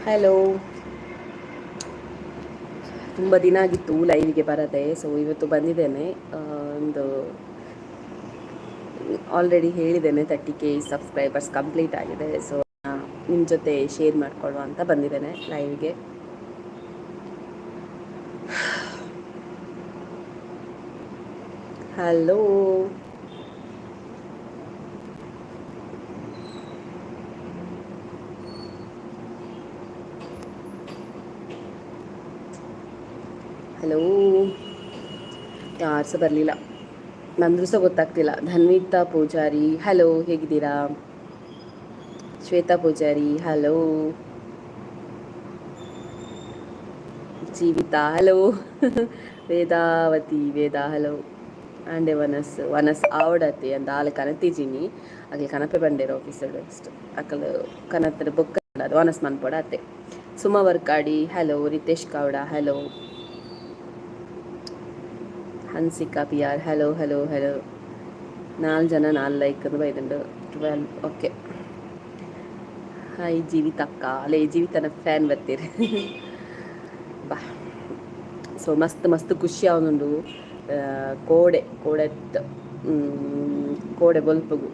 Hello, ತುಂಬ ದಿನ ಆಗಿತ್ತು ಲೈವ್ಗೆ ಬರದೆ. ಸೊ ಇವತ್ತು ಬಂದಿದ್ದೇನೆ. ಒಂದು ಆಲ್ರೆಡಿ ಹೇಳಿದ್ದೇನೆ 30K ಸಬ್ಸ್ಕ್ರೈಬರ್ಸ್ ಕಂಪ್ಲೀಟ್ ಆಗಿದೆ. ಸೊ ನಿಮ್ಮ ಜೊತೆ ಶೇರ್ ಮಾಡ್ಕೊಳ್ಳುವ ಅಂತ ಬಂದಿದ್ದೇನೆ ಲೈವ್ಗೆ. ಹಲೋ, ಹಲೋ, ಯಾರು ಸಹ ಬರಲಿಲ್ಲ. ನಂದು ಸಹ ಗೊತ್ತಾಗ್ತಿಲ್ಲ. ಧನ್ವಿತಾ ಪೂಜಾರಿ, ಹಲೋ, ಹೇಗಿದ್ದೀರಾ? Shweta Poojari, hello. Jeevitha, hello. Vedavathi, hello. ಆಂಡೆ ವನಸ್ ಆವಡತಿ ಅಂತ ಆಳು ಕನತಿಜಿನಿ ಅಗ್ಲಿ ಕನಪೆ ಬಂಡೇರು ಆಫೀಸರ್ ಅಷ್ಟು ಅಕ್ಕಲು ಕನತ್ರ ಬೊಕ್ಕ ಅದು ವನಸ್ ಮನ್ಪೋಡ ಅತ್ತೆ. Suma Varkady, hello. Ritesh Gowda, hello. Hansika P R, hello. 4 ಜನ 4 ಲೈಕ್ ಬೈದುಂಡು 12. ಓಕೆ. ಹಾಯ್ ಜೀವಿತಕ್ಕ, ಅಲ್ಲೇ ಜೀವಿತನ ಫ್ಯಾನ್ ಬರ್ತೀರಿ ಬಾ. ಸೊ ಮಸ್ತ್ ಖುಷಿ ಆವೊಂದುಂಡು. ಕೋಡೆ ಬೊಲ್ಪುಗು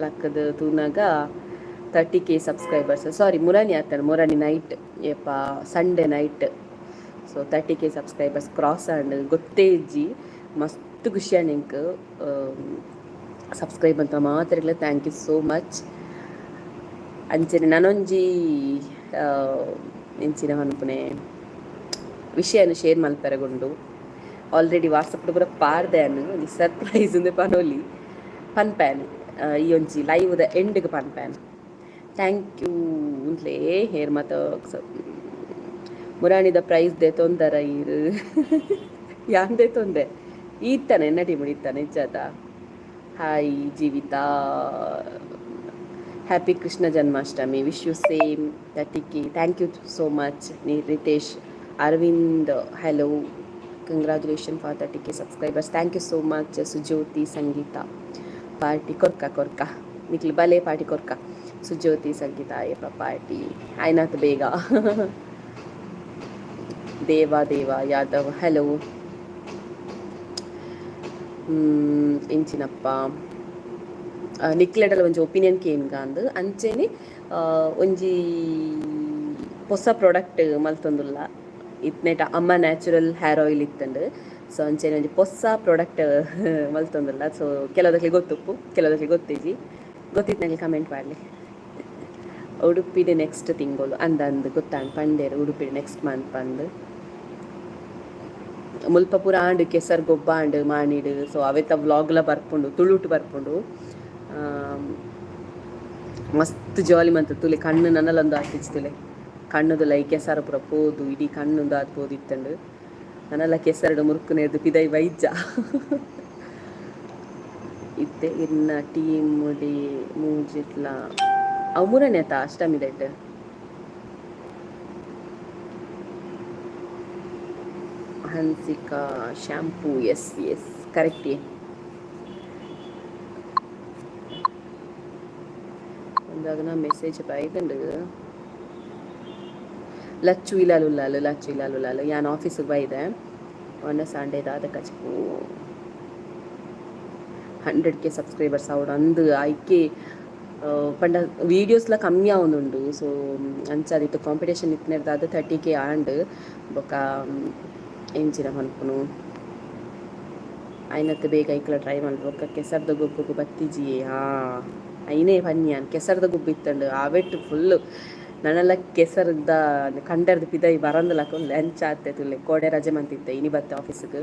ಲಕ್ಕದ ತೂನಗ 30K ಸಬ್ಸ್ಕ್ರೈಬರ್ಸ್. ಸಾರಿ, ಮುರಾಣಿ ನೈಟ್ ಏಪ Sunday night. So 30K subscribers cross ಆಂಡ್ ಗೊತ್ತೇ ಇಜ್ಜಿ ಮಸ್ತ್ ಖುಷಿ ಆಂಡ್ ಎಂಕ್ ಸಬ್ಸ್ಕ್ರೈಬ್ ಅಂತ ಮಾತ್ರ. Thank you so much. ಅಂಚನೆ ನಾನೊಂಜಿ ಎಂಚಿನ ಮನ್ಪುನೆ ವಿಷಯನ ಶೇರ್ ಮಲ್ಪೆರಗುಂಡು. ಆಲ್ರೆಡಿ ವಾಟ್ಸಪ್ ಪೂರ ಪಾರ್ದೆ ಅನ್ನು ಒಂಜಿ ಸರ್ಪ್ರೈಸ್ ಉಂದು ಪನೊಲಿ ಪನ್ಪ್ಯಾನ್ ಈ ಒಂಜಿ ಲೈವ್ದ ಎಂಡ್ಗೆ ಪನ್ಪ್ಯಾನ್. ಥ್ಯಾಂಕ್ ಯು ಉಂತ್ಲೇ ಹೇರ್ ಮಾತ ಮುರಾಣಿದ ಪ್ರೈಸ್ ದೇ ತೊಂದರ ಈರು ಯಾಂದೆ ತೊಂದೆ ಈತಾನೆ ಎನ್ನ ಟೀಮ್ ಇತ್ತಾನೆ ಇಜ್ಜಾತ. Hi Jeevitha, happy Krishna Janmashtami, wish you same 30K. Thank you so much. Ritesh Aravind, hello. Congratulation for 30K subscribers. Thank you so much. Sujyothi Sangeetha, party ಕೊರ್ಕ ನಿಕ್ಲಿ ಬಲೆ ಪಾರ್ಟಿ ಕೊರ್ಕ. ಸುಜ್ಯೋತಿ ಸಂಗೀತ ಅಯ್ಯಪ್ಪ ಪಾರ್ಟಿ ಆಯ್ನಾತ್ ಬೇಗ. ದೇವ ಯಾದವ್, ಹಲೋ. ಎಂಚಿನಪ್ಪ ನಿಕ್ಲೆಡಲ ಒಂಜಿ ಒಪಿನಿಯನ್ ಕೇನ್ಗಾಂದ್ ಅಂಚೆನೆ ಒಂಜಿ ಹೊಸ ಪ್ರಾಡಕ್ಟ್ ಮಲ್ತೊಂದುಲ್ಲ. ಇತ್ನೆಟ ಅಮ್ಮ ನ್ಯಾಚುರಲ್ ಹೇರ್ ಆಯಿಲ್ ಇತ್ತಂಡು. ಸೊ ಅಂಚೆನೆ ಒಂಜಿ ಹೊಸ ಪ್ರಾಡಕ್ಟ್ ಮಲ್ತೊಂದುಲ್ಲ. ಸೊ ಕೆಲವುದಕ್ಕೆ ಗೊತ್ತುಪ್ಪು, ಕೆಲವುದಕ್ಕೆ ಗೊತ್ತಿಜ್ಜಿ. ಗೊತ್ತಿತ್ತಂಗೆ ಕಮೆಂಟ್ ಮಾಡಲಿ. ಉಡುಪಿಡ್ ನೆಕ್ಸ್ಟ್ ತಿಂಗಳು ಅಂದಂದು ಗೊತ್ತಾಂಡು ಪಂಡೇರು ಉಡುಪಿಡ್ ನೆಕ್ಸ್ಟ್ ಮಂತ್ ಬಂದು ಮುಲ್ಪ ಪೂರ ಆಂಡ್ ಕೆಸರು ಗೊಬ್ಬ ಆಂಡ್ ಮಾಣಿಡ್. ಸೊ ಅವೆತ್ತ ವ್ಲಾಗ್ಲ ಬರ್ಪುಂಡು, ತುಳುಟು ಬರ್ಪುಂಡು. ಮಸ್ತ್ ಜಾಲಿ ಮಂತ್ ತುಲೆ ಕಣ್ಣು ನನ್ನಲೊಂದು ಆತಿಜ್ತುಲೆ ಕಣ್ಣುದು ಲೈ ಕೆಸರು ಪೂರ ಪೋದು ಇಡೀ ಕಣ್ಣುಂದು ಆದ್ ಪೋದಿತ್ತಂಡು. ನನ್ನಲ್ಲ ಕೆಸರಡು ಮುರುಕು ನೇರ್ದು ಪಿದೈ ವೈಜ್ಜ ಇತ್ತೆ ಇನ್ನ ಟೀಮ್ ಡಿ ಮೂಜಿಟ್ಲ ಅವು ಮೂರನೇ ಆತ ಅಷ್ಟಮಿದೈಟ್. Hansika shampoo, yes correct. ಒಂದಾಗ ನಾ ಮೆಸೇಜ್ ಬೈದಂಡು ಲಚ್ಚು ಇಲಾಲು ಯಾನ್ ಆಫೀಸಿಗೆ ಬೈದೆ ಒಂದ ಸಂಡೇದಾದ ಕಚ್ಪು 100K ಸಬ್ಸ್ಕ್ರೈಬರ್ಸ್ ಅವಡು ಅಂದು ಐಕೆ ಪಂಡ ವೀಡಿಯೋಸ್ಲ ಕಮ್ಮಿ ಆವೊಂದುಂಡು. ಸೊ ಅಂಚಾದಿತ್ತು ಕಾಂಪಿಟೇಷನ್ ಇತ್ತಿನದಾದ 30K ಆಂಡ್ ಬೊಕ್ಕ ಎಂಚಿನ ಮನ್ಪುನು ಐನತ್ತು ಬೇಗ ಐಕ್ಲ ಟ್ರೈ ಮಲ್ಪು. ಬೊಕ್ಕ ಕೆಸರ್ದ ಗೊಬ್ಬುಗು ಬತ್ತಿಜಿಯೇ ಐನೇ ಪನ್ಯಾನ್ ಕೆಸರ್ದ ಗೊಬ್ಬು ಇತ್ತಂಡು ಆವೆಟ್ಟು ಫುಲ್ಲು ನನ್ನೆಲ್ಲ ಕೆಸರ್ದ ಕಂಡರ್ದು ಪಿದೈ ಬರಂದಲಕ್ಕ ಒಂದು ಎಂಚಾತ್ತೆ ತುಲೆ ಕೋಡೆ ರಜೆ ಮಂತಿತ್ತೆ ಇನಿ ಬತ್ತೆ ಆಫೀಸಿಗೆ.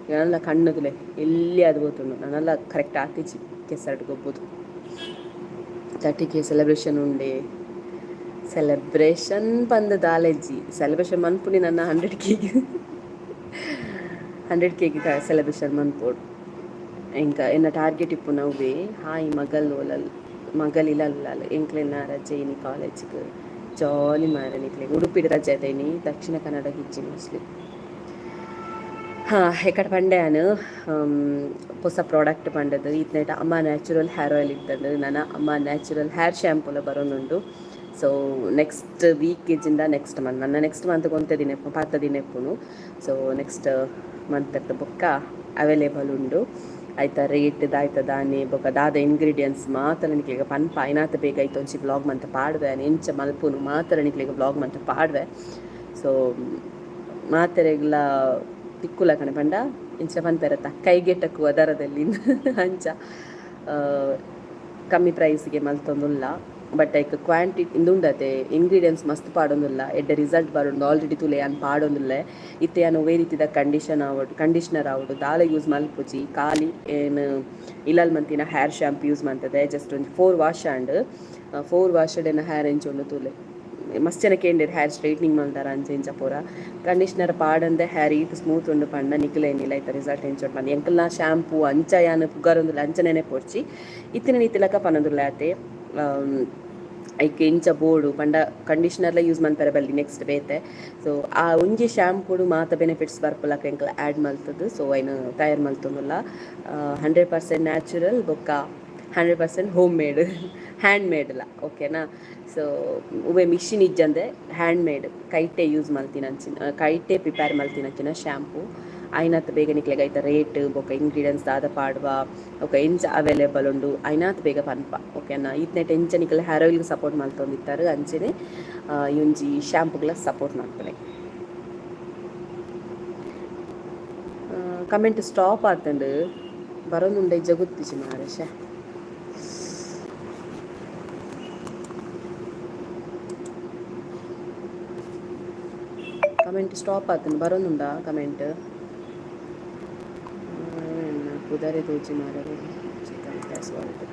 ನನ್ನೆಲ್ಲ ಕಣ್ಣುದುಲೆ ಎಲ್ಲಿ ಅದು ಗೊತ್ತುಂಡು ನನ್ನೆಲ್ಲ ಕರೆಕ್ಟ್ ಆತಿಜಿ ಕೆಸರ್ದು ಗೊಬ್ಬುದು. 30K ಸೆಲೆಬ್ರೇಷನ್ ಉಂಡೆ. ಸೆಲೆಬ್ರೇಷನ್ ಪಂದು ದಾಲೆಜ್ಜಿ ಸೆಲೆಬ್ರೇಷನ್ ಮನ್ಪುನಿ ನನ್ನ 100Kಗೆ ಸೆಲೆಬ್ರೇಷನ್ ಮನ್ಪೋಡು. ಎಂಕ ಎನ್ನ ಟಾರ್ಗೆಟ್ ಇಪ್ಪು ನವ್ವೇ ಹಾಯ್ ಮಗಲಿಲ್ಲ ಎಂಕ್ಲೆನ ರಜೆ ಇನಿ ಕಾಲೇಜ್ಗೆ ಜಾಲಿ ಮಾರೆ ನಿಕ್ಲೆ ಉಡುಪಿಡ್ ರಜೆ ಅದೇನಿ ದಕ್ಷಿಣ ಕನ್ನಡ ಹಿಜ್ಜಿ ಮೋಸ್ಟ್ಲಿ. ಎಕಡೆ ಪಂಡೆಯಾನು ಹೊಸ ಪ್ರಾಡಕ್ಟ್ ಪಂಡದು ಇತ್ನೇಟ ಅಮ್ಮ ನ್ಯಾಚುರಲ್ ಹೇರ್ ಆಯಿಲ್ ಇತ್ತಂಡು ನನ್ನ ಅಮ್ಮ ನ್ಯಾಚುರಲ್ ಹೇರ್ ಶ್ಯಾಂಪೂಲ ಬರೋನುಂಡು. ಸೊ ನೆಕ್ಸ್ಟ್ ವೀಕೇಜಿಂದ ನೆಕ್ಸ್ಟ್ ಮಂತ್ ನನ್ನ ನೆಕ್ಸ್ಟ್ ಮಂತ್ ಕೊಂತೆ ದಿನ ಪಾತ ದಿನ ಎಪ್ಪುನು. ಸೊ ನೆಕ್ಸ್ಟ್ ಮಂತ್ ಬೊಕ್ಕ ಅವೈಲೇಬಲ್ ಉಂಡು. ಆಯ್ತಾ ರೇಟ್ ದಾಯ್ತ ದಾನೆ ಬೊಕ್ಕ ದಾದ ಇಂಗ್ರೀಡಿಯೆಂಟ್ಸ್ ಮಾತ್ರ ನಿಕ್ಲೆಗ ಪನ್ಪ ಐನಾತ ಬೇಗ ಐತ ಒಂಚಿ ಬ್ಲಾಗ್ ಮಂತ ಪಾಡ್ವೆ ಎಂಚ ಮಲ್ಪುನು ಮಾತ್ರ ನಿಕ್ಲೆಗ ಬ್ಲಾಗ್ ಮಂತ ಪಾಡ್ವೆ. ಸೊ ಮಾತೆರೆಗ್ಲ ತಿಕ್ಕುಲ ಕಣೆ ಪಂಡ ಇಂಚ ಪನ್ಪೆರತ್ತ ಕೈಗೆಟಕು ಅದರದಲ್ಲಿ ಅಂಚ ಕಮ್ಮಿ ಪ್ರೈಸ್ಗೆ ಮಲ್ತೊಂದುಲ್ಲ. ಬಟ್ ಐಕ್ ಕ್ವಾಂಟಿಟಿ ಇಂದುಂಡತೆ ಇಂಗ್ರೀಡಿಯೆಂಟ್ಸ್ ಮಸ್ತ್ ಪಾಡೊಂದುಲ್ಲ ಎಡ್ಡೆ ರಿಸಲ್ಟ್ ಬರೋದು ಆಲ್ರೆಡಿ ತುಲೆ ಯಾನ್ ಪಾಡೊಂದುಲ್ಲೆ. ಇತ್ತೆ ಯಾನು ಒವ್ವೇ ರೀತಿದ ಕಂಡೀಷನರ್ ಆವಡು ದಾಲ ಯೂಸ್ ಮಲ್ಪುಜಿ ಖಾಲಿ ಏನು ಇಲ್ಲಲ್ ಮಂತಿನ ಹೇರ್ ಶ್ಯಾಂಪು ಯೂಸ್ ಮಾಡ್ತದೆ. ಜಸ್ಟ್ ಒಂದು 4 ವಾಶ್ ಆಂಡ್ 4 ವಾಶ್ಡ್ ಹೇರ್ ಎಂಚೊಂದು ತುಲೆ ಮಸ್ತ್ ಜನ ಕೇಂದ್ರ ಹೇರ್ ಸ್ಟ್ರೈಟ್ನಿಂಗ್ ಮಾಡ್ತಾರ ಅಂಚೆ ಇಂಚ ಪೂರ. ಕಂಡೀಷ್ನರ್ ಪಾಡಂದೆ ಹೇರ್ ಈತ್ ಸ್ಮೂತ್ ಉಂಡು ಪಂಡ ನಿಕ್ಲೆ ಏನಿಲ್ಲ ಐತ ರಿಸಲ್ಟ್ ಎಂಚೊಂಡು ಪಂಡ ಎಂಕಲ್ನ ಶ್ಯಾಂಪು ಅಂಚ ಯಾನು ಪುಗಾರೊಂದುಲ್ಲ ಅಂಚನೆನೆ ಪೊಡ್ಚಿ ಇತ್ತಿನ ನೀತಿಲಕ ಪನ್ನೊಂದುಲ್ಲ ಆತೆ. ಐಕೆ ಇಂಚ ಬೋರ್ಡು ಪಂಡ ಕಂಡೀಷ್ನರ್ಲ ಯೂಸ್ ಮಾಡ್ತಾರೆ ಬಲ್ಲಿ ನೆಕ್ಸ್ಟ್ ಬೇತೆ. ಸೊ ಆ ಒಂಜಿ ಶ್ಯಾಂಪುಡು ಮಾತ ಬೆನಿಫಿಟ್ಸ್ ಬರ್ಪುಲಕ ಎಂಕಲ್ ಆ್ಯಡ್ ಮಲ್ತದ್ದು. ಸೊ ಐನು ತಯಾರು ಮಲ್ತೊಂದುಲ್ಲ 100% ನ್ಯಾಚುರಲ್ ಬೊಕ್ಕ 100% ಹೋಮ್ ಮೇಡ್ ಹ್ಯಾಂಡ್ ಮೇಡ್ಲ ಓಕೆನಾ. ಸೊ ಒವ್ವೇ ಮಿಷಿನ್ ಇಜ್ಜಂದೆ ಹ್ಯಾಂಡ್ ಮೇಡ್ ಕೈಟೆ ಯೂಸ್ ಮಲ್ತಿನಂಚಿನ ಕೈಟೆ ಪ್ರಿಪೇರ್ ಮಲ್ತಿನಂಚಿನ ಶ್ಯಾಂಪು ಐನಾತ್ ಬೇಗ ನಿಕ್ಲೆಗ್ ಐತ ರೇಟ್ ಬೊಕ್ಕ ಇಂಗ್ರೀಡಿಯೆಂಟ್ಸ್ ದಾದ ಪಾಡುವ ಬೊಕ್ಕ ಎಂಚ ಅವೈಲೇಬಲ್ ಉಂಡು ಐನಾತ್ ಬೇಗ ಪನ್ಪ ಓಕೆನಾ. ಈತ್ನೆಟ್ ಎಂಚ ನಿಕ್ಲೆ ಹೇರ್ ಆಯಿಲ್ಗೆ ಸಪೋರ್ಟ್ ಮಲ್ತೊಂದಿತ್ತಾರೆ ಅಂಚನೆ ಈ ಒಂಜಿ ಶ್ಯಾಂಪುಗ್ಲ ಸಪೋರ್ಟ್ ಮಾಡ್ತಾರೆ. ಕಮೆಂಟ್ ಸ್ಟಾಪ್ ಆತಂಡು ಬರೋದುಂಡೆ ಇಜ್ಜ ಗೊತ್ತಿಜಿ ಮಾರೆ ಶೇ. ಕಮೆಂಟ್ ಸ್ಟಾಪ್ ಆತಂಡು ಬರೋದುಂಡಾ ಕಮೆಂಟ್ ಕುದರೆ ತೋಜಿ ಮಾರೆ ಚಿಕನ್ ಕ್ಯಾಸ್ವಾಲ್ಟ್.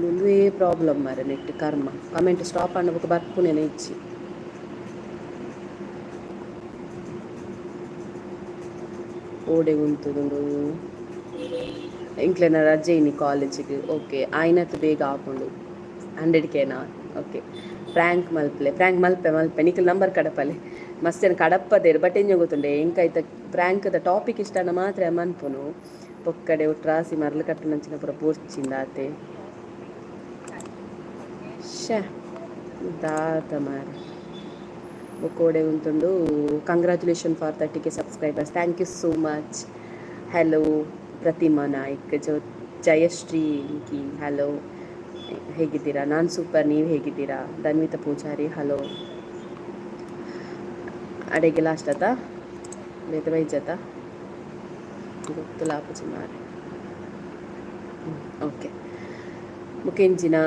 ಇದೇ ಪ್ರಾಬ್ಲಮ್ ಮಾರೆ ನೆಟ್ ಕರ್ಮ ಕಮೆಂಟ್ ಸ್ಟಾಪ್ ಅನ್ನಬೇಕು ಬರ್ಪುನೇನೆ ಇಚ್ಚಿ. ಓಡೆ ಉಂತುದುಂಡು ಇಂಕ್ಲೆನ ರಜೆ ಇನಿ ಕಾಲೇಜಿಗೆ ಓಕೆ ಆಯ್ನತ್ ಬೇಗ ಹಾಕೊಂಡು 100Kನಾ ಓಕೆ. ಪ್ರ್ಯಾಂಕ್ ಮಲ್ಪೆ ನಿಖಲ್ ನಂಬರ್ ಕಡಪಲೆ ಮಸ್ತ್ ಜನ ಕಡಪ್ಪದೇರು ಬಟ್ ಎಂಜ ಗೊತ್ತುಂಡೆ ಎಂಕಾಯ್ತ ಪ್ರ್ಯಾಂಕ್ದ ಟಾಪಿಕ್ ಇಷ್ಟನ ಮಾತ್ರ ಮನ್ಪುನು ಪೊಕ್ಕಡೆ ಒಟ್ರಾಸಿ ಮರಳು ಕಟ್ಟನಂಚಿನ ಪೂರ ಪೋರ್ಚಿಂದಾತೆ ಶೇ ದಾತ ಮಾರೆ. ಬೊಕ್ಕೋಡೆ ಉಂತುಂಡು congratulation for 30K subscribers thank you so much. Hello Prathima Naik Jayashree ಕಿ ಹಲೋ ಹೇಗಿದ್ದೀರಾ? ನಾನು ಸೂಪರ್, ನೀವು ಹೇಗಿದ್ದೀರಾ? ಧನ್ವಿತಾ ಪೂಜಾರಿ ಹಲೋ. ಅಡೆಗೆ ಲಾಸ್ಟ್ ಆತ ಬೇತ ಬೈಜಾತ ಗೊತ್ತು ಲಾಪುಜಿ ಮಾರೆ ಓಕೆ. ಮುಖೇಂಜಿನ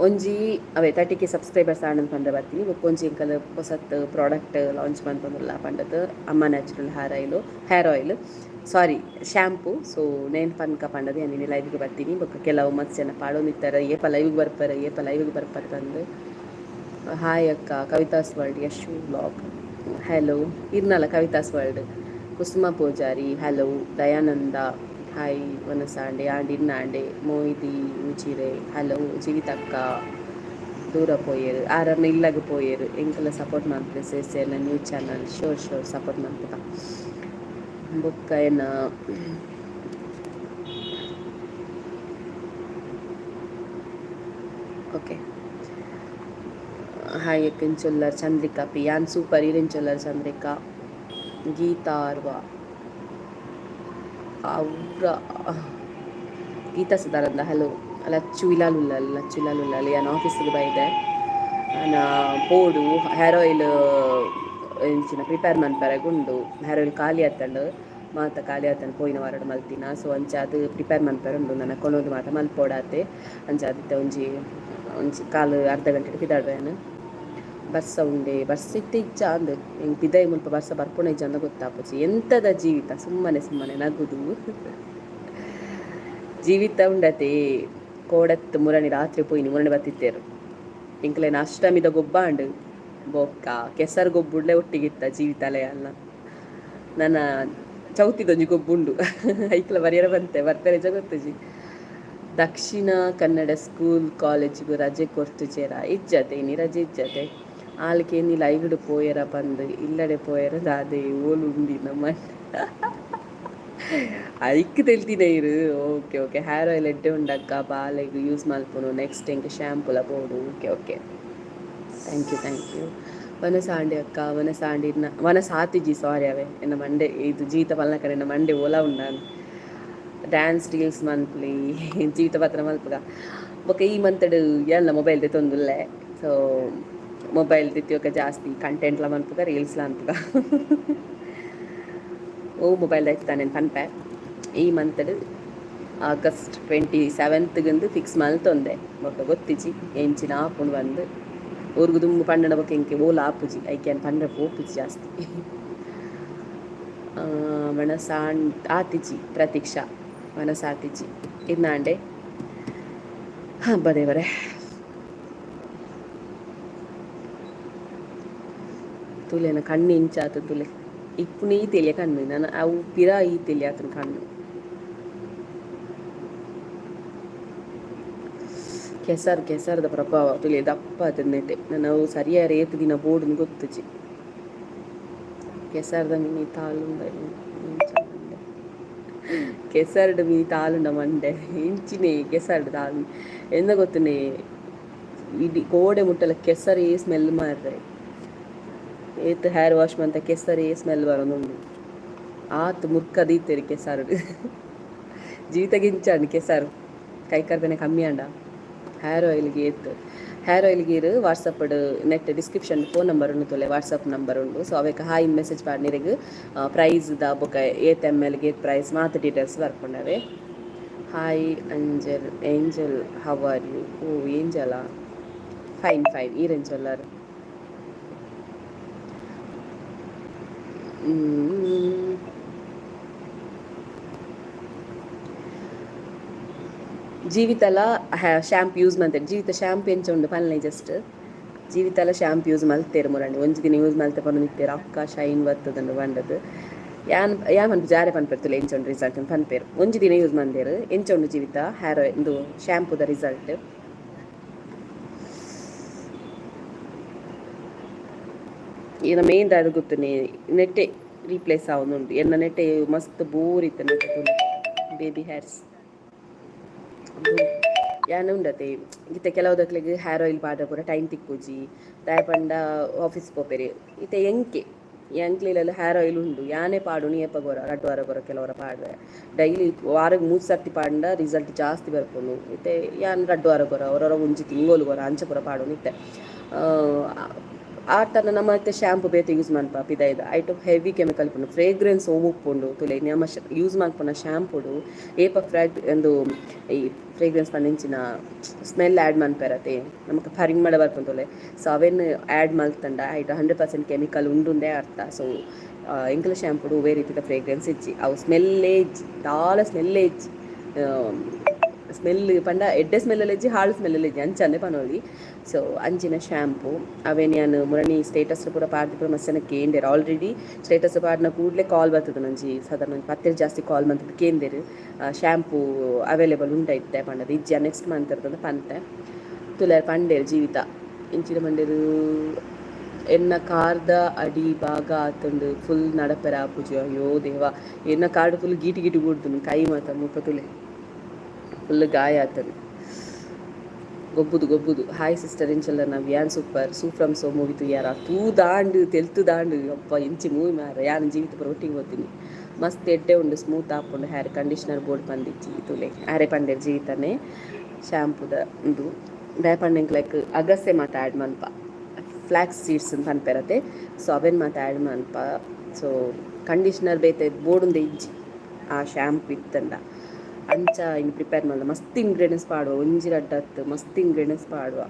ಒಂಜಿ ಅವೇ 30K ಸಬ್ಸ್ಕ್ರೈಬರ್ಸ್ ಆನಂದ್ ಪಂಡ ಬರ್ತೀನಿ ಒಂಜಿ ಎಂಕಲ್ ಹೊಸತ್ ಪ್ರಾಡಕ್ಟ್ ಲಾಂಚ್ ಮಾಡ್ತಂದಿಲ್ಲ ಪಂಡದು ಅಮ್ಮ ನ್ಯಾಚುರಲ್ ಹೇರ್ ಆಯಿಲ್ ಸಾರಿ ಶ್ಯಾಂಪು. ಸೊ ನೇನು ಪನ್ಕ ಪಂಡದು ನಾನು ಲೈವ್ಗೆ ಬರ್ತೀನಿ ಬೊಕ್ಕ ಕೆಲವು ಮಸ್ತ್ ಜನ ಪಾಡೋನಿತ್ತಾರೆ ಏಪ ಲೈವ್ಗೆ ಬರ್ಪಾರೆ ತಂದು. ಹಾಯ್ ಅಕ್ಕ Kavitha's world Yashu blog hello ಇರ್ನಲ್ಲ Kavitha's world. Kusuma Poojari hello. Dayananda hi ವನಸಾಂಡೆ ಆಂಡ್ ಇನ್ನಾಂಡೆ ಮೋಹಿದಿ ಉಜಿರೆ ಹಲೋ. ಜೀವಿತಕ್ಕ ದೂರ ಪೋಯರು ಆರನ್ನು ಇಲ್ಲಾಗ ಪೋಯರು ಎಂಕೆಲ್ಲ ಸಪೋರ್ಟ್ ಮಾಡ್ತಾರೆ ಸೇರ್ಸಿ ಎಲ್ಲ ನ್ಯೂಸ್ ಚಾನಲ್ ಶೋರ್ ಸಪೋರ್ಟ್ ಮಾಡ್ತೇವೆ ಬುಕ್ಕ ಏನ ಓಕೆ. ಹಾಯ್ ಎಕ್ಕಿಂಚೊಲ್ಲರ್ ಚಂದ್ರಿಕಾ ಪಿ ಯಾನ್ ಸೂಪರ್ ಇರೆಂಚೊಲ್ಲರ್ ಚಂದ್ರಿಕಾ. ಗೀತಾ ಅರ್ವಾ ಅವ್ರ ಗೀತಾ ಸುಧಾರಂದ ಹಲೋ. ಲಚ್ಚು ಇಲಾಲುಲ್ಲ ಯಾನ್ ಆಫೀಸಿಗೆ ಬೈದೆ ನಾ ಪೋಡು ಹೇರ್ ಆಯಿಲ್ ಎಂಚಿನ ಪ್ರಿಪೇರ್ ಮನ್ಪರೆಗುಂಡು. ಹೇರ್ ಆಯಿಲ್ ಖಾಲಿ ಆತಂಡು ಪೋಯಿನ ವಾರಡ್ ಮಲ್ತಿನ. ಸೊ ಅಂಚೆ ಅದು ಪ್ರಿಪೇರ್ ಮನ್ಪರೆ ನನ್ನ ಕೊನೋದು ಮಾತ ಮಲ್ಪೋಡಾತೆ ಅಂಚೆ ಅದಕ್ಕೆ ಒಂಜಿ ಕಾಲು ಅರ್ಧ ಗಂಟೆ ಪಿದಾಡ್ವೇನು ಬರ್ಸ ಉಂಡೆ ಬರ್ಸ ಇಜ್ಜ ಅಂದು ಹೆಂಗೆ ಪಿದಾಯಿ ಮುಲ್ಪ ಬರ್ಸ ಬರ್ಪುಣ ಇಜ್ಜ ಅಂದ ಗೊತ್ತಾಪುಜಿ. ಎಂಥದ ಜೀವಿತ ಸುಮ್ಮನೆ ನಗುದು ಜೀವಿತ ಉಂಡತೆ. ಕೋಡತ್ತು ಮುರಣಿ ರಾತ್ರಿ ಮುರಣಿ ಬತ್ತಿತ್ತೇರು ಇಂಕ್ಲೇನ ಅಷ್ಟಮಿದ ಗೊಬ್ಬಾಂಡು ಬೊಕ್ಕ ಕೆಸರು ಗೊಬ್ಬುಡ್ಲೆ ಒಟ್ಟಿಗಿತ್ತ ಜೀವಿತಲೆ ಅಲ್ಲ ನನ್ನ ಚೌತಿದೊಂಜಿ ಗೊಬ್ಬುಂಡು ಐಕ್ಲ ಬರಿಯರ ಬರ್ತಾರೆ ಜಗೊತ್ತುಜಿ. ದಕ್ಷಿಣ ಕನ್ನಡ ಸ್ಕೂಲ್ ಕಾಲೇಜಿಗೂ ರಜೆ ಕೊಡ್ತು ಚೇರ ಇಜ್ಜತೆ ಇನಿ ರಜೆ ಇಜ್ಜತೆ ಆಳ್ಕೇನಿ ಲೈವ್ಡ್ ಪೋಯರ ಪಂದು ಇಲ್ಲಡೆ ಪೋಯರ ದಾದೆ ಓಲು ಉಂಡಿ ನಮ್ಮ ಅದಕ್ಕೆ ತೆಲ್ತಿನ ಇರು. ಓಕೆ ಓಕೆ, ಹೇರ್ ಆಯಿಲ್ ಎಡ್ಡೆ ಉಂಡಕ್ಕ ಬಾಲೆಗ್ ಯೂಸ್ ಮಲ್ಪುನು. ನೆಕ್ಸ್ಟ್ ಎಂಕ್ ಶ್ಯಾಂಪುಲ ಬೋಡು. Okay okay, thank you. ವನ ಸಾಂಡೆ ಅಕ್ಕ, ವನ ಸಾಂಡಿನ ವನ ಸಾತಿಜಿ ಸಾರಿ ಅವೇ ಎನ್ನ ಮಂಡೆ ಇದು ಜೀತ ಪಲ್ನ ಕಡೆ ಎನ್ನ ಮಂಡೆ ಓಲ ಉಂಡಾನು. ಡ್ಯಾನ್ಸ್ ರೀಲ್ಸ್ ಮನ್ಪುಲಿ ಜೀವಿತ ಪಾತ್ರ ಮಲ್ಪುಗ ಬೊಕ್ಕ ಈ ಮಂತಡ್ ಎಲ್ಲ ಮೊಬೈಲ್ ತೊಂದುಲ್ಲೆ. ಸೊ ಮೊಬೈಲ್ ತಿತ್ತಿಯೋಕ ಜಾಸ್ತಿ ಕಂಟೆಂಟ್ಲ ಮನ್ಪುಗ, ರೀಲ್ಸ್ಲ ಅನ್ಪುಗ. ಓ ಮೊಬೈಲ್ ಆಯ್ತಾನೆ ಪನ್ಪೆ ಈ ಮಂತಡ್ ಆಗಸ್ಟ್ 27 ಫಿಕ್ಸ್ ಮಲ್ತೊಂದೆ. ಬೊಕ್ಕ ಗೊತ್ತಿಜಿ ಎಂಚಿನ ಆಪುಂಡು ಬಂದು ಊರ್ಗು ದುಂಬು ಪಂಡನ ಬೊಕ್ಕ ಎಂಕೆ ಓಲ ಆಪುಜಿ ಐಕ್ಯಾನ್ ಪಂಡ್ರೆ ಪೋಪುಜಿ ಜಾಸ್ತಿ. ಆತಿಜಿ ಪ್ರತೀಕ್ಷಾ ಮನಸಾತಿಜಿ ಇನ್ನಾಂಡೆ ಬದೇವರೆ ತುಲೆನ ಕಣ್ಣು ಇಂಚಾತ ತುಲೆ ಇಪ್ಪುನೇ ಈ ತೆಲಿಯ ಕಣ್ಣು ನಾನು ಅವು ಪಿರಾ ಈ ತೆಲಿಯ ಆತನ ಕಣ್ಣು ಕೆಸರದ ಪ್ರಭಾವ ತುಲೆ ದಪ್ಪ ಅದನ್ನೆಟ್ಟೆ ನಾವು ಸರಿಯಾಗಿ ಏತು ದಿನ ಬೋರ್ಡ್ನ ಗೊತ್ತುಜಿ. ಕೆಸರದ ಮೀನಿ ತಾಲುಂಡ ಕೆಸರ್ಡ್ ಮೀನಿ ತಾಲುಂಡ ಮಂಡೆ ಇಂಚಿನೇ ಕೆಸರ್ಡ್ ತಾಲು ಎಂದ ಗೊತ್ತುನೇ ಇಡೀ ಕೋಡೆ ಮುಟ್ಟಲ ಕೆಸರೇ ಸ್ಮೆಲ್ ಮಾರ್ರೆ. ಏತ್ ಹೇರ್ ವಾಶ್ ಮಂತ ಕೆಸರೇ ಸ್ಮೆಲ್ ಬರೋದುಂಡು. ಆತು ಮುರ್ಕದೀತೇರಿ ಕೆಸರ್ಡ್ ಜೀವಿತಗಿಂಚಾಂಡು ಕೆಸರು ಕೈಕರ್ದನೆ ಕಮ್ಮಿ ಅಂಡ. ಹೇರ್ ಆಯಿಲ್ಗೆ ಇರು ವಾಟ್ಸಪ್ ನೆಟ್ ಡಿಸ್ಕ್ರಿಪ್ಷನ್ ಫೋನ್ ನಂಬರ್ ಉಂಡು ತೊಲೆ, ವಾಟ್ಸಪ್ ನಂಬರ್ ಉಂಡು. ಸೊ ಅವಕ್ಕೆ ಹಾಯ್ ಮೆಸೇಜ್ ಪಾಡ್ನಿರಿಗೆ ಪ್ರೈಸ್ ದ ಬೊಕ್ಕ ಏತ್ ML ಗೆ ಪ್ರೈಸ್ ಮಾತು ಡೀಟೇಲ್ಸ್ ಬರ್ಕೊಂಡವೆ. Hi Angel how are you? ಓ ಏಂಜಲಾ, ಫೈನ್ ಈ ರೇಂಜ್ ಎಲ್ಲರು. ಜೀವಿತಲ ಶ್ಯಾಂಪು ಯೂಸ್ ಮಾಡ್ತೇನೆ. ಜೀವಿತ ಶ್ಯಾಂಪು ಎಂಚ ಉಂಡು ಪಲ್ಲೆ ಜಸ್ಟ್ ಜೀವಿತಲ ಶ್ಯಾಂಪು ಯೂಸ್ ಮಲ್ತೇರು ಮುರಂಡಿ ಒಂಜಿ ದಿನ ಯೂಸ್ ಮಲ್ತೆ ಪಂದು ನಿತ್ತೇರು ಅಕ್ಕ ಶೈನ್ ಬರ್ತದಂಡು ಬಂಡದು ಯಾನ್ ಪನ್ಪು ಜಾರೆ ಪನ್ಪೆರ್ತುಲೆ ಎಂಚ ಉಂಡು ರಿಸಲ್ಟ್ ಪನ್ಪೇರು. ಒಂಜಿ ದಿನ ಯೂಸ್ ಮಂದೇರು ಎಂಚ ಉಂಡು ಜೀವಿತ ಹೇರ್ ಆಯಿಲ್ ಇದು ಶ್ಯಾಂಪುದ ರಿಸಲ್ಟ್. ಈಗ ಮೇನ್ ದಾದ ಗೊತ್ತುನೆ ನೆಟ್ಟೆ ರೀಪ್ಲೇಸ್ ಆವೊಂದುಂಡು ಎನ್ನ ನೆಟ್ಟೆ ಮಸ್ತ್ ಬೋರ್ ಇತ್ತು ನೆಟ್ಟೆ ಬೇಬಿ ಹೇರ್ಸ್ ಯಾನು ಉಂಡತೆ ಇತ್ತೆ ಕೆಲವುದಕ್ಲೆಗ್ ಹೇರ್ ಆಯಿಲ್ ಪಾಡ್ರೆ ಪೂರ ಟೈಮ್ ತಿಕ್ಕುಜಿ ದಾಯ ಪಂಡ ಆಫೀಸ್ ಪೋಪೆರೆ ಇತ್ತೆ ಎಂಕ್ಲೆಲ್ಲ ಹೇರ್ ಆಯಿಲ್ ಉಂಡು ಯಾನೇ ಪಾಡು ನೀಯಪ್ಪ ಗೊರ 2 ವಾರ ಗೊರ ಕೆಲವರ ಪಾಡ್ರೆ ಡೈಲಿ ವಾರಕ್ಕೆ 3 ಸರ್ತಿ ಪಾಂಡ ರಿಸಲ್ಟ್ ಜಾಸ್ತಿ ಬರ್ಪುನು. ಇತ್ತೆ ಯಾನ್ 2 ವಾರ ಗೊರ ಅವರವರ ಒಂಜಿ ತಿಂಗೋಲು ಗೊರ ಅಂಚ ಪೂರ ಪಾಡು ಇತ್ತೆ ಆತನ ನಮ್ಮ ಮತ್ತೆ ಶ್ಯಾಂಪು ಬೇತೆ ಯೂಸ್ ಮನ್ಪ ಪಿದಾಯ್ದ ಐಟು ಹೆವಿ ಕೆಮಿಕಲ್ ಪುಂಡು ಫ್ರೇಗ್ರೆನ್ಸ್ ಓವುಪ್ಪುಂಡು ತುಲೆ ನಮ್ಮ ಯೂಸ್ ಮಲ್ಪುನ ಶ್ಯಾಂಪುಡು ಏಪ ಒಂದು ಈ ಫ್ರೇಗ್ರೆನ್ಸ್ ಪಂಡಿಂಚಿನ ಸ್ಮೆಲ್ ಆ್ಯಡ್ ಮನ್ಪೆರತೆ ನಮಗೆ ಪರಿಮಳ ಬರ್ಪುಂತುಲೆ. ಸೊ ಅವೆನ್ ಆ್ಯಡ್ ಮಲ್ತಂಡ ಐಟು 100% ಕೆಮಿಕಲ್ ಉಂಡುಂದೇ ಅರ್ಥ. ಸೊ ಎಂಕಲ ಶ್ಯಾಂಪುಡು ಒವ್ವೇ ರೀತಿದ ಫ್ರೇಗ್ರೆನ್ಸ್ ಇಜ್ಜಿ ಅವು ಸ್ಮೆಲ್ಲೇ ಇಜ್ಜಿ ದಾಲ ಸ್ಮೆಲ್ಲೇ ಇಜ್ಜಿ ಸ್ಮೆಲ್ ಪಂಡ ಎಡ್ಡೆ ಸ್ಮೆಲ್ಲಲ್ಲಿ ಇಜ್ಜಿ ಹಾಳು ಸ್ಮೆಲ್ಲಲ್ಲಿ ಇಜ್ಜಿ ಅಂಚಂದೆ ಪನೋಲಿ. ಸೊ ಅಂಚಿನ ಶ್ಯಾಂಪು ಅವೇನು ನಾನು ಮುರಣಿ ಸ್ಟೇಟಸ್ ಪೂರ ಪಾಡ್ದು ಪೂರ ಮಸ್ಸನ ಕೇಂದೇರು ಆಲ್ರೆಡಿ ಸ್ಟೇಟಸ್ ಪಾಡಿನ ಕೂಡಲೇ ಕಾಲ್ ಬರ್ತದೆ ನಂಜಿ ಸಾಧಾರಣ 10 ಜಾಸ್ತಿ ಕಾಲ್ ಬಂತದ್ದು ಕೇಂದೇರು ಶ್ಯಾಂಪು ಅವೈಲೇಬಲ್ ಉಂಟಾಯ್ತೆ ಪಂಡದು ಇಜ್ಜಿ ನೆಕ್ಸ್ಟ್ ಮಂತ್ ಇರ್ತದೆ ಪಂತೆ ತುಲೆ ಪಂಡೇರು ಜೀವಿತ ಇಂಚಿನ ಮಂಡೇರು ಎನ್ನ ಕಾರ್ದ ಅಡಿ ಭಾಗ ಆತುಂಡು ಫುಲ್ ನಡಪೆರ ಆಪುಜಿ. ಅಯ್ಯೋ ದೇವ ಎನ್ನ ಕಾರ್ಡ್ ಫುಲ್ ಗೀಟಿ ಕೂಡ್ದು ಕೈ ಮಾತ ಮುಖ ತುಲೆ ಫುಲ್ ಗಾಯ ಆತನು ಗೊಬ್ಬುದು. ಹಾಯ್ ಸಿಸ್ಟರ್ ಇಂಚಲ್ಲ ನಾವು ಯಾನ್ ಸೂಪರ್ ಫ್ರಮ್ ಸೋ ಮೂವಿ ತುಯ್ಯಾರ ತೆಲ್ತು ದಾಂಡು ಅಪ್ಪ ಇಂಚಿ ಮೂವಿ ಮಾರ ಯಾನ್ ಜೀವಿತ ಪೂರ ಒಟ್ಟಿಗೆ ಹೋಗ್ತೀನಿ. ಮಸ್ತ್ ಎಡ್ಡೆ ಉಂಡು ಸ್ಮೂತ್ ಆಪುಂಡು ಹೇರ್ ಕಂಡೀಷ್ನರ್ ಬೋರ್ಡ್ ಪಂದಿಚ್ಚಿ ತುಲೆ ಹ್ಯಾರೆ ಪಂಡೇರು ಜೀವಿತನೇ ಶ್ಯಾಂಪುದ ಇದು ದಯ ಪಂಡೆಂಕ್ ಲೈಕ್ ಅಗಸೆ ಮಾತ ಆ್ಯಡ್ ಮನ್ಪ ಫ್ಲ್ಯಾಕ್ಸ್ ಸೀಡ್ಸ್ ಅಂತ ಪನ್ಪೆರತೆ. ಸೊ ಅವೆನ್ ಮಾತ ಆ್ಯಡ್ ಮನ್ಪ. ಸೊ ಕಂಡೀಷ್ನರ್ ಬೇತೆ ಬೋರ್ಡುಂದೆ ಇಜ್ಜಿ ಆ ಶ್ಯಾಂಪು ಇತ್ತಂಡ ಅಂಚ ಇನ್ನು ಪ್ರಿಪೇರ್ ಮಾಡಲ ಮಸ್ತ್ ಇಂಗ್ರೀಡಿಯೆಂಟ್ಸ್ ಪಾಡುವ ಒಂಜಿ ರಡ್ಡತ್ತು ಮಸ್ತ್ ಇಂಗ್ರೀಡಿಯೆಂಟ್ಸ್ ಪಾಡುವ.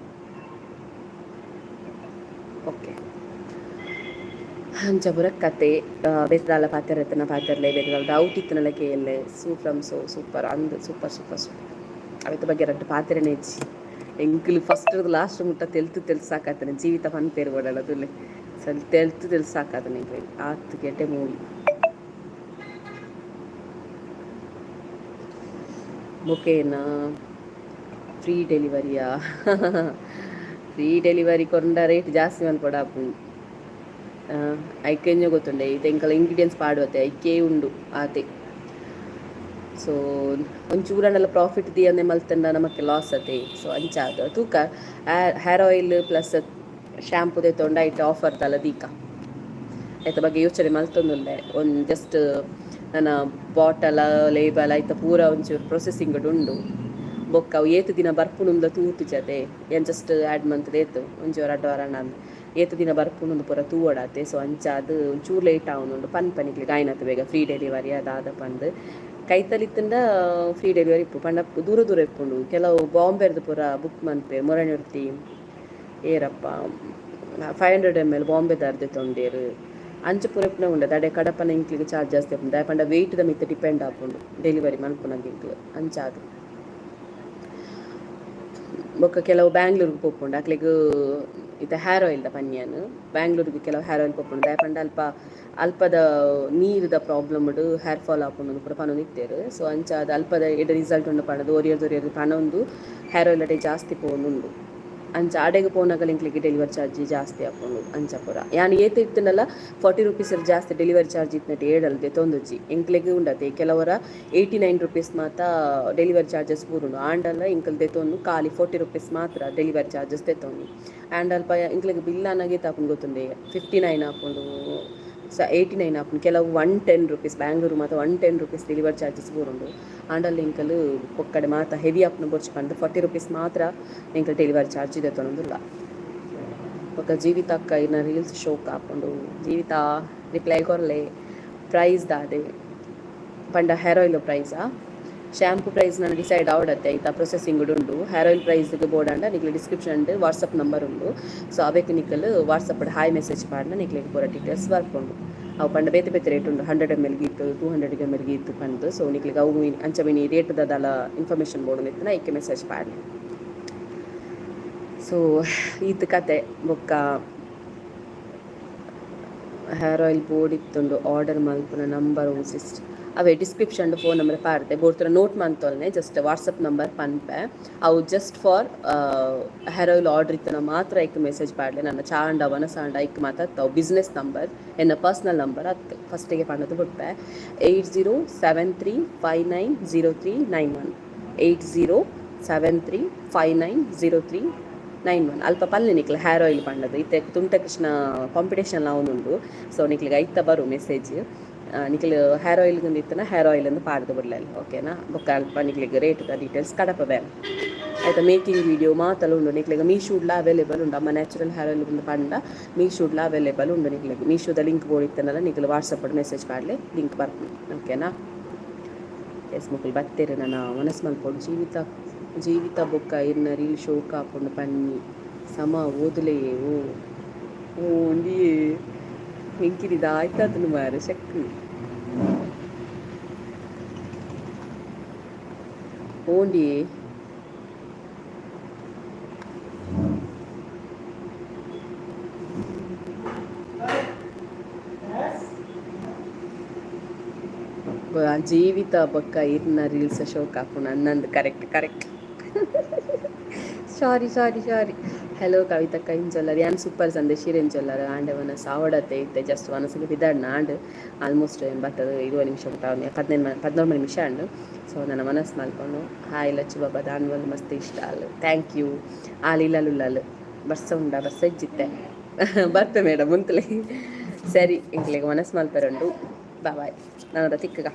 ಓಕೆ ಅಂಚ ಪೂರ ಕತೆ ಬೆತ್ತದಾಲ ಪಾತೆರತ್ತನ ಪಾತೆರ್ಲೆ ಬೆತ್ತದಾಲ ಡೌಟ್ ಇತ್ತನಲ್ಲ ಕೇಳಲೆ ಫ್ರಮ್ ಸೋ ಸೂಪರ್ ಅಂದು ಸೂಪರ್ ಅವತ್ತ ಬಗ್ಗೆ 2 ಪಾತೆರನೇ ಇಜ್ಜಿ ಎಂಕುಲು ಫಸ್ಟ್ ಲಾಸ್ಟ್ ಮುಟ್ಟ ತೆಲ್ತು ಸಾಕಾತನೆ ಜೀವಿತ ಪನ್ಪೇರು ಓಡಲ್ಲ ತುಲೆ ಸರಿ ತೆಲ್ತು ಸಾಕಾತನೆ ಆತು ಗೆಡ್ಡೆ ಮೂವಿ ಬೊಕೇನಾ ಫ್ರೀ ಡೆಲಿವರಿಯಾ ಫ್ರೀ ಡೆಲಿವರಿ ಕೊಂಡ ರೇಟ್ ಜಾಸ್ತಿ ಮಲ್ಪಡ ಆಪುಂಡು ಐಕೆಂಜ ಗೊತ್ತುಂಡೆ ಇದು ಎಂಕಲ ಇಂಗ್ರೀಡಿಯೆಂಟ್ಸ್ ಪಾಡುವತ್ತೆ ಐಕೆ ಉಂಡು ಆತೆ ಸೊ ಒಂಚೂರನ್ನೆಲ್ಲ ಪ್ರಾಫಿಟ್ ದಿಯನ್ನೇ ಮಲ್ತಂಡ ನಮಗೆ ಲಾಸ್ ಅತೆ ಸೊ ಅಂಚಾದ ತೂಕ ಹೇರ್ ಆಯಿಲ್ ಪ್ಲಸ್ ಶ್ಯಾಂಪು ತೊಂಡ ಐತೆ ಆಫರ್ ತಲ ದೀಕ ಐತ ಬಗ್ಗೆ ಯೋಚನೆ ಮಲ್ತೊಂದುಲ್ಲೆ ಒಂದು ಜಸ್ಟ್ ನನ್ನ ಬಾಟಲ ಲೇಬಲ್ ಐತ ಪೂರ ಒಂಚೂರು ಪ್ರೊಸೆಸಿಂಗ್ ಉಂಡು ಬೊಕ್ಕ ಅವು ಏತು ದಿನ ಬರ್ಪುನುಂದ ತೂತು ಜತೆ ಏನು ಜಸ್ಟ್ ಆ್ಯಡ್ ಮಂತ್ ಏತು ಒಂಚೂರು ಅಡ್ವಾರಣ ಏತು ದಿನ ಬರ್ಪುನುಂದು ಪೂರ ತೂವಡಾತೆ ಸೊ ಅಂಚಾದು ಒಂಚೂರು ಲೇಟ್ ಆವನುಂಡು ಪನ್ಪನಿಕ್ಲಿ ಗಾಯನತ್ತು ಬೇಗ ಫ್ರೀ ಡೆಲಿವರಿ ಅದಾದ ಪಂದು ಕೈತಲಿತ್ತಂಡ ಫ್ರೀ ಡೆಲಿವರಿ ಇಪ್ಪು ಪಂಡ ದೂರ ದೂರ ಇಪ್ಪುಂಡು ಕೆಲವು ಬಾಂಬೆರ್ದು ಪೂರ ಬುಕ್ ಮನ್ಪೆ ಮೊರಣಿರ್ತಿ ಏರಪ್ಪ 500 ml ಬಾಂಬೆದಾರ್ದು ತೊಂಡೇರು ಅಂಚ ಪೂರ ಇಪ್ಪುನ ಉಂಡ ಅಡೆ ಕಡಪನ ಇಂಕ್ಲಿಗೆ ಚಾರ್ಜ್ ಜಾಸ್ತಿ ಆಪುಂಡು ದಾಯಪಂಡ ವೆಯ್ಟ್ದ ಮಿತ್ತ ಡಿಪೆಂಡ್ ಆಪುಂಡು ಡೆಲಿವರಿ ಮನ್ಪುನಂಗೆ ಇಂಕ್ಲು ಅಂಚಾದು ಬೊಕ್ಕ ಕೆಲವು ಬ್ಯಾಂಗ್ಳೂರ್ಗೆ ಪೋಪುಂಡು ಅಕ್ಲೆಗ್ ಇದು ಹೇರ್ ಆಯಿಲ್ದ ಪನ್ಯನು ಬ್ಯಾಂಗ್ಳೂರಿಗೆ ಕೆಲವು ಹೇರ್ ಆಯಿಲ್ ಪೋಪುಂಡು ದಾಯಪಂಡ ಅಲ್ಪದ ನೀರದ ಪ್ರಾಬ್ಲಮ್ ಉಡು ಹೇರ್ ಫಾಲ್ ಆಪುಂಡು ಪೂರ ಪನೊಂದು ಇತ್ತೇರು ಸೊ ಅಂಚಾದ ಅಲ್ಪದ ಎಡೆ ರಿಸಲ್ಟ್ ಉಂಡು ಪಂಡದು ಒರಿಯರ್ದು ಪನೊಂದು ಹೇರ್ ಆಯಿಲ್ ಅಡೆ ಜಾಸ್ತಿ ಪೋನುಂಡು ಅಂಚ ಅಡೆಗೆ ಪೋನಾಗಲ ಇಂಕ್ಲಿಗೆ ಡೆಲಿವರಿ ಚಾರ್ಜ್ ಜಾಸ್ತಿ ಆಪುಂಡು ಅಂಚ ಪೂರ ಯಾನು ಏತ ಇತ್ತನಲ್ಲ 40 rupees ಜಾಸ್ತಿ ಡೆಲಿವರಿ ಚಾರ್ಜ್ ಇತ್ತನಟ್ಟು ಏಡಲ್ದೆ ತೊಂದುಜಿ ಎಂಕ್ಲೆಗೆ ಉಂಡತೆ ಕೆಲವರ 89 rupees ಮಾತ ಡೆಲಿವರಿ ಚಾರ್ಜಸ್ ಪೂರುಂಡು ಆಂಡಲ್ಲ ಇಂಕಲ್ ತೆತ್ತೊಂದು ಖಾಲಿ 40 rupees ಮಾತ್ರ ಡೆಲಿವರಿ ಚಾರ್ಜಸ್ ತೆತ್ತೊಂದು ಆ್ಯಂಡ್ ಅಲ್ಪ ಇಂಕ್ಲೆಗೆ ಬಿಲ್ ಅನ್ನಗೆ ತಾಪುಂಡು ಗೊತ್ತುಂಡೆ 59 ಆಪುಂಡು 89 ಆಪುಂಡು ಕೆಲವು 110 rupees ಬ್ಯಾಂಗ್ಳೂರು ಮಾತ 110 rupees ಡೆಲಿವರಿ ಚಾರ್ಜಸ್ ಪೂರುಂಡು ಆಂಡಲ್ಲಿ ಇಂಕಲ್ ಒಕ್ಕಡೆ ಮಾತ ಹೆವಿ ಆಪ್ನ ಬೊರ್ಚು ಪಂಡು 40 rupees ಮಾತ್ರ ಇಂಕಲ್ ಡೆಲಿವರಿ ಚಾರ್ಜ್ ಇದೆ ತೊಂದಿಲ್ಲ ఒక జీవిత అక్క ఇన్న రీల్స్ షో కాపుండు జీవిత రిప్లై కొరలే ಪ್ರೈಸ್ ದಾದೆ ಪಂಡ ಹೇರ್ ಆಯಿಲ್ ಪ್ರೈಸಾ ಶ್ಯಾಂಪು ಪ್ರೈಸ್ ನಾನು ಡಿಸೈಡ್ ಆವಡತ್ತೆ ಐತ ಪ್ರೊಸೆಸಿಂಗ್ ಉಂಡು ಹೇರ್ ಆಯಿಲ್ ಪ್ರೈಸ್ಗೆ ಬೋರ್ಡ್ ಅಂಡ ನಿಕ್ಲೆ ಡಿಸ್ಕ್ರಿಪ್ಷನ್ ಉಂಡು ವಾಟ್ಸಪ್ ನಂಬರ್ ಉಂಡು ಸೊ ಅವಕ್ಕೆ ನಿಕ್ಕಲು ವಾಟ್ಸಪ್ ಹಾಯ್ ಮೆಸೇಜ್ ಪಾಡ್ನ ನಿಕ್ಲೆ ಪೂರ ಡೀಟೇಲ್ಸ್ ಬರ್ಕೊಂಡು ಅವು ಪಂಡ ಬೇತೆ ಬೇತೆ ರೇಟ್ ಉಂಡು 100 ml ಗೀತು 200 ml ಗೀತು ಪಂಡು ಸೊ ನಿಕ್ಲಿಗೆ ಅವು ಅಂಚವಿನಿ ರೇಟ್ ದಲ್ಲ ಇನ್ಫಾರ್ಮೇಷನ್ ಬೋರ್ಡ್ ಇತ್ತು ಐಕೆ ಮೆಸೇಜ್ ಪಾಡ್ನೆ ಸೊ ಈತ ಕತೆ ಬೊಕ್ಕ ಹೇರ್ ಆಯಿಲ್ ಬೋರ್ಡ್ ಇತ್ತುಂಡು ಆರ್ಡರ್ ಮಲ್ಪುನ ನಂಬರ್ ಸಿಸ್ಟ್ ಅವೇ ಡಿಸ್ಕ್ರಿಪ್ಷನ್ ಫೋನ್ ನಂಬರ್ ಪಾರ್ದೆ ಬೋರ್ತರ ನೋಟ್ ಮಂತೊಲ್ನೆ ಜಸ್ಟ್ ವಾಟ್ಸಪ್ ನಂಬರ್ ಪನ್ಪೆ ಅವು just for hair oil order ಇತ್ತನ ಮಾತ್ರ ಐಕ್ ಮೆಸೇಜ್ ಪಾಡ್ಲೆ ನನ್ನ ಚಾಂಡ ವನಸಾಂಡ ಐಕ್ ಮಾತಾಡ್ತಾವು ಬಿಸ್ನೆಸ್ ನಂಬರ್ ಎನ್ನ ಪರ್ಸ್ನಲ್ ನಂಬರ್ ಅತ್ತು ಫಸ್ಟಿಗೆ ಪಣ್ಣದು ಬಿಟ್ಪೆ 8073590391 8073590391 ಅಲ್ಪ ಪಲ್ಲೆ ನಿಕ್ಲೆ ಹೇರ್ ಆಯಿಲ್ ಪಂಡದು ಇತ್ತೆ ತುಂಟ ಕೃಷ್ಣ ಕಾಂಪಿಟೇಷನ್ ಅವನುಂಡು ಸೊ ನಿಕ್ಲಿಗೆ ಐತ ಬರು ಮೆಸೇಜ್ ನಿಕ್ಲು ಹೇರ್ ಆಯಿಲ್ಗೆ ಇತ್ತನ ಹೇರ್ ಆಯಿಲ್ ಎಂದು ಪಾಡ್ದು ಬಿಡ್ಲಲ್ಲ ಓಕೆನಾ ಬೊಕ್ಕ ಅಲ್ಪ ನಿಕ್ಲಿಗೆ ರೇಟ್ದ ಡೀಟೇಲ್ಸ್ ಕಡಪ ಬೇ ಆಯ್ತಾ ಮೇಕಿಂಗ್ ವಿಡಿಯೋ ಮಾತಲ್ಲ ಉಂಡು ನಿಕ್ಲಿಗೆ ಮೀಶೂಡ್ಲ ಅವೈಲೇಬಲ್ ಉಂಡು ಅಮ್ಮ ನ್ಯಾಚುರಲ್ ಹೇರ್ ಆಯಿಲ್ ಒಂದು ಪಂಡ ಮೀಶೂಡ್ಲ ಅವೈಲೇಬಲ್ ಉಂಡು ನಿಕ್ಲಿಗೆ ಮೀಶೋದ ಲಿಂಕ್ ಬೋರ್ಡ್ ಇತ್ತನಲ್ಲ ನಿಕ್ಲು ವಾಟ್ಸಪ್ ಮೆಸೇಜ್ ಪಾಡ್ಲೆ ಲಿಂಕ್ ಬರ್ತೀನಿ ಓಕೆನಾ ಎಸ್ ಮಕ್ಕಳು ಬತ್ತೇರೆ ನನ್ನ ಮನಸ್ಸು ಮಲ್ಕೊಂಡು ಜೀವಿತ ಬೊಕ್ಕ ಇನ್ನ ರೀಲ್ ಶೋ ಕಾಪುಂಡು ಪನ್ನಿ ಸಮ ಓದಲೆಯೇ ಓ ಒಂದಿಯೇ ಹೆಂಕಿರಿದ ಆಯ್ತಾದನು ಮಾರ ಶಕ್ತಿ ಓಂಡಿಯೇ ಜೀವಿತ ಬೊಕ್ಕ ಇನ್ನ ರೀಲ್ಸ್ ಶೋ ಕಾಪುಂಡು ಅನ್ನಂದು ಕರೆಕ್ಟ್ ಸಾರಿ ಹಲೋ ಕವಿತಕ್ಕ ಇಂಚೊಲ್ಲರು ಯಾನ್ ಸೂಪರ್ ಸಂದೇಶೀರ್ ಇಂಚೊಲ್ಲರು ಆಂಡೆ ವನ ಸಾವಡತೆ ಇತ್ತೆ ಜಸ್ಟ್ ವನಸಿಗೆ ಬಿದ್ದಾಡ್ನ ಆಂಡ್ ಆಲ್ಮೋಸ್ಟ್ ಏನು ಬರ್ತದೆ 20 ನಿಮಿಷ ಊಟ 14 ನಿಮಿಷ ಅಂಡು ಸೊ ನನ್ನ ಮನಸ್ಸು ಮಲ್ಕೊಂಡು ಹಾಯ್ ಲಚ್ಚು ಬಾಬಾ ದಾನ್ವಲ್ ಮಸ್ತ್ ಇಷ್ಟ ಅಲ್ಲ ಥ್ಯಾಂಕ್ ಯು ಆಲಿಲ್ಲುಲ್ಲಲು ಬಸ್ಸ ಇಜ್ಜಿತ್ತೆ ಬರ್ತೆ ಮೇಡಮ್ ಮುಂತಲೆ ಸರಿ ಇಂಕ್ಲೆಗೆ ಮನಸ್ಸು ಮಲ್ಪರುಂಡು ಬಾಯ್ ನನ್ನ ತಿಕ್ಕಗ